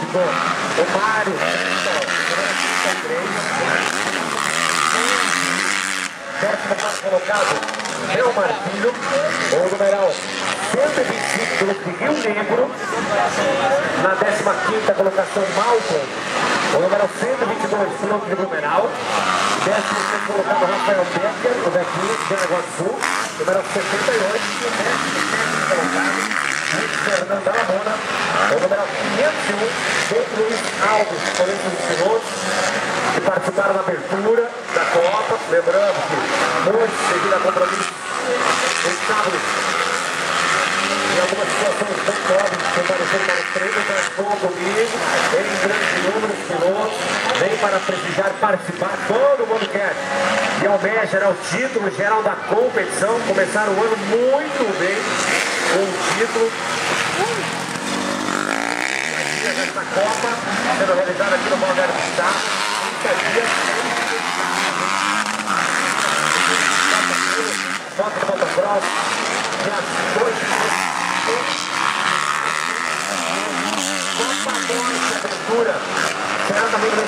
Rodrigo, o Mário, décimo quarto colocado, Meu Martírio, o numeral 125 pelo Rio Negro. Na 15ª colocação, Malcolm, o numeral 122 pelo de Blumenau. 16º colocado, Rafael Becker, o Bequinho, de Iguaçu, número 78. E o 17º colocado, Fernando Alamona, o número 501, de Luiz Alves, colégio dos pilotos que participaram da abertura da Copa. Lembrando que muitos, devido a compromisso, estavam em algumas situações bem pobres, compareceram para os treinos, mas vão comigo, em grande número de pilotos, vem para prestigiar, participar, todo mundo quer. E almeja o título geral da competição, começaram o ano muito bem com o título. Essa Copa sendo realizada aqui no Balneário do Estado, 30 dias. Foto do motocross, dia 2 Copa 2 de abertura, será também no